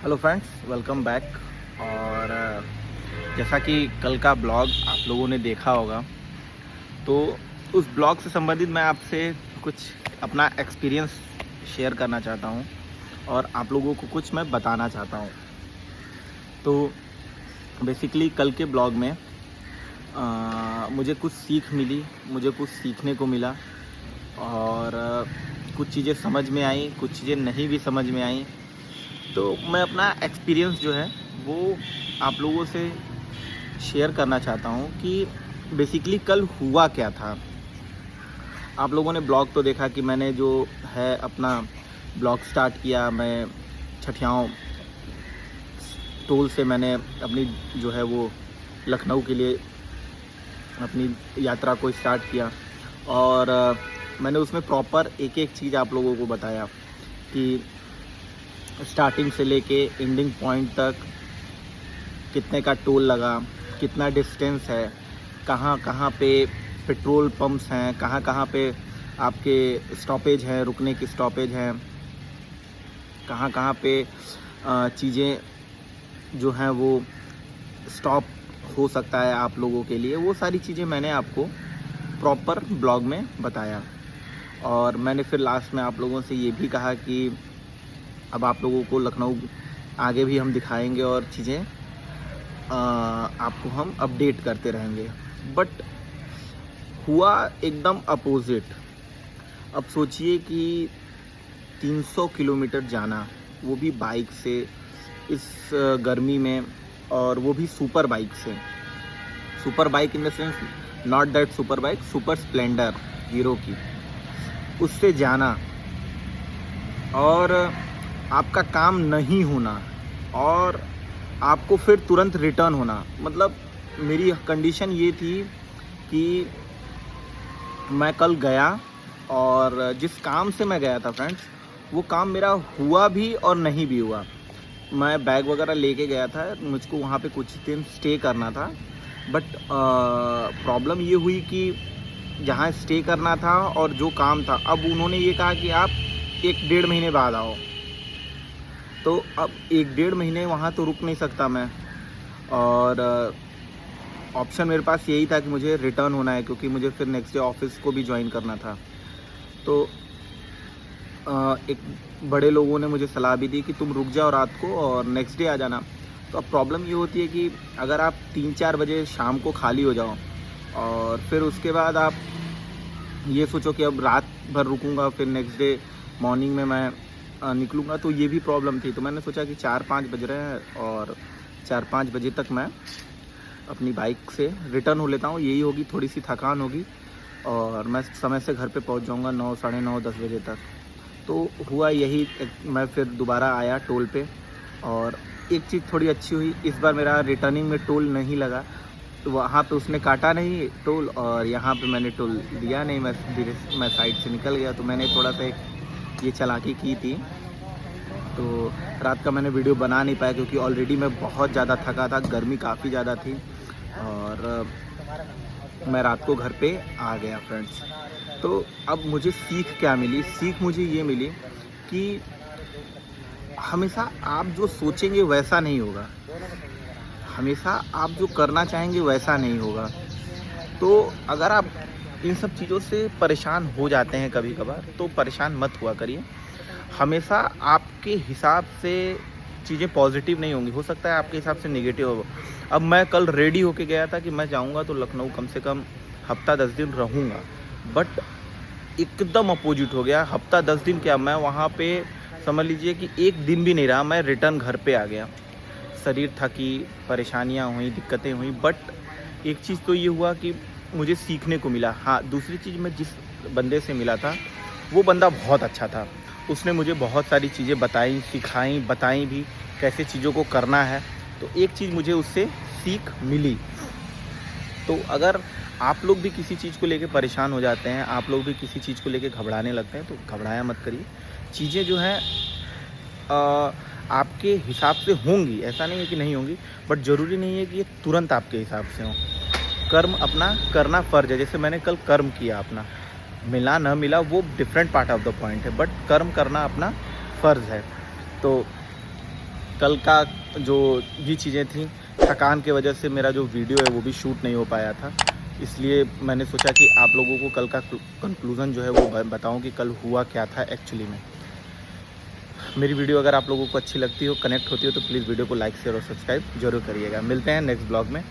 Hello friends, welcome back. और जैसा कि कल का ब्लॉग आप लोगों ने देखा होगा, तो उस ब्लॉग से संबंधित मैं आपसे कुछ अपना एक्सपीरियंस शेयर करना चाहता हूं और आप लोगों को कुछ मैं बताना चाहता हूं। तो बेसिकली कल के ब्लॉग में मुझे कुछ सीख मिली, मुझे कुछ सीखने को मिला और कुछ चीज़ें समझ में आई, कुछ चीज़ें नहीं भी समझ में आई। तो मैं अपना एक्सपीरियंस जो है वो आप लोगों से शेयर करना चाहता हूँ कि बेसिकली कल हुआ क्या था। आप लोगों ने ब्लॉग तो देखा कि मैंने जो है अपना ब्लॉग स्टार्ट किया। मैं छठियाओं टोल से मैंने अपनी जो है वो लखनऊ के लिए अपनी यात्रा को स्टार्ट किया और मैंने उसमें प्रॉपर एक एक चीज़ आप लोगों को बताया कि स्टार्टिंग से लेके एंडिंग पॉइंट तक कितने का टोल लगा, कितना डिस्टेंस है, कहाँ कहाँ पे पेट्रोल पंप्स हैं, कहाँ कहाँ पे आपके स्टॉपेज हैं, रुकने की स्टॉपेज हैं, कहाँ कहाँ पे चीज़ें जो हैं वो स्टॉप हो सकता है आप लोगों के लिए। वो सारी चीज़ें मैंने आपको प्रॉपर ब्लॉग में बताया और मैंने फिर लास्ट में आप लोगों से ये भी कहा कि अब आप लोगों को लखनऊ आगे भी हम दिखाएंगे और चीज़ें आपको हम अपडेट करते रहेंगे। बट हुआ एकदम अपोजिट। अब सोचिए कि 300 किलोमीटर जाना, वो भी बाइक से इस गर्मी में, और वो भी सुपर बाइक से। Super bike in the sense not that super bike, super Splendor hero की, उससे जाना और आपका काम नहीं होना और आपको फिर तुरंत रिटर्न होना। मतलब मेरी कंडीशन ये थी कि मैं कल गया और जिस काम से मैं गया था फ्रेंड्स, वो काम मेरा हुआ भी और नहीं भी हुआ। मैं बैग वगैरह लेके गया था, मुझको वहाँ पे कुछ दिन स्टे करना था। बट प्रॉब्लम ये हुई कि जहाँ स्टे करना था और जो काम था, अब उन्होंने ये कहा कि आप 1-1.5 महीने बाद आओ। तो अब 1-1.5 महीने वहाँ तो रुक नहीं सकता मैं, और ऑप्शन मेरे पास यही था कि मुझे रिटर्न होना है, क्योंकि मुझे फिर नेक्स्ट डे ऑफिस को भी ज्वाइन करना था। तो एक बड़े लोगों ने मुझे सलाह भी दी कि तुम रुक जाओ रात को और नेक्स्ट डे आ जाना। तो अब प्रॉब्लम ये होती है कि अगर आप 3-4 बजे शाम को खाली हो जाओ और फिर उसके बाद आप ये सोचो कि अब रात भर रुकूंगा, फिर नेक्स्ट डे मॉर्निंग में मैं निकलूँगा, तो ये भी प्रॉब्लम थी। तो मैंने सोचा कि 4-5 बज रहे हैं और 4-5 बजे तक मैं अपनी बाइक से रिटर्न हो लेता हूँ। यही होगी, थोड़ी सी थकान होगी और मैं समय से घर पे पहुँच जाऊँगा 9, साढ़े 9, 10 बजे तक। तो हुआ यही, मैं फिर दोबारा आया टोल पे और एक चीज़ थोड़ी अच्छी हुई, इस बार मेरा रिटर्निंग में टोल नहीं लगा। तो वहाँ पे उसने काटा नहीं टोल और यहाँ पे मैंने टोल दिया नहीं। मैं साइड से निकल गया। तो मैंने थोड़ा सा ये चालाकी की थी। तो रात का मैंने वीडियो बना नहीं पाया क्योंकि ऑलरेडी मैं बहुत ज़्यादा थका था, गर्मी काफ़ी ज़्यादा थी और मैं रात को घर पे आ गया फ्रेंड्स। तो अब मुझे सीख क्या मिली? सीख मुझे ये मिली कि हमेशा आप जो सोचेंगे वैसा नहीं होगा, हमेशा आप जो करना चाहेंगे वैसा नहीं होगा। तो अगर आप इन सब चीज़ों से परेशान हो जाते हैं कभी कभार, तो परेशान मत हुआ करिए। हमेशा आपके हिसाब से चीज़ें पॉजिटिव नहीं होंगी, हो सकता है आपके हिसाब से नेगेटिव हो। अब मैं कल रेडी होके गया था कि मैं जाऊंगा तो लखनऊ कम से कम हफ्ता 10 दिन रहूंगा, बट एकदम अपोजिट हो गया। हफ्ता 10 दिन क्या, मैं वहाँ पे समझ लीजिए कि एक दिन भी नहीं रहा, मैं रिटर्न घर पे आ गया। शरीर थकी, परेशानियाँ हुई, दिक्कतें हुई, बट एक चीज़ तो ये हुआ कि मुझे सीखने को मिला। हाँ, दूसरी चीज़, मैं जिस बंदे से मिला था वो बंदा बहुत अच्छा था। उसने मुझे बहुत सारी चीज़ें बताई, सिखाई, बताई भी कैसे चीज़ों को करना है। तो एक चीज़ मुझे उससे सीख मिली। तो अगर आप लोग भी किसी चीज़ को लेके परेशान हो जाते हैं, आप लोग भी किसी चीज़ को लेके घबराने लगते हैं, तो घबराया मत करिए। चीज़ें जो हैं आपके हिसाब से होंगी, ऐसा नहीं है कि नहीं होंगी, बट ज़रूरी नहीं है कि ये तुरंत आपके हिसाब से हों। कर्म अपना करना फ़र्ज है। जैसे मैंने कल कर्म किया अपना, मिला ना मिला वो different part of the point है, बट कर्म करना अपना फ़र्ज़ है। तो कल का जो भी चीज़ें थी, थकान की वजह से मेरा जो वीडियो है वो भी शूट नहीं हो पाया था, इसलिए मैंने सोचा कि आप लोगों को कल का कंक्लूज़न जो है वो बताऊं कि कल हुआ क्या था एक्चुअली में। मेरी वीडियो अगर आप लोगों को अच्छी लगती हो, कनेक्ट होती हो, तो प्लीज़ वीडियो को लाइक शेयर और सब्सक्राइब जरूर करिएगा। मिलते हैं नेक्स्ट ब्लॉग में।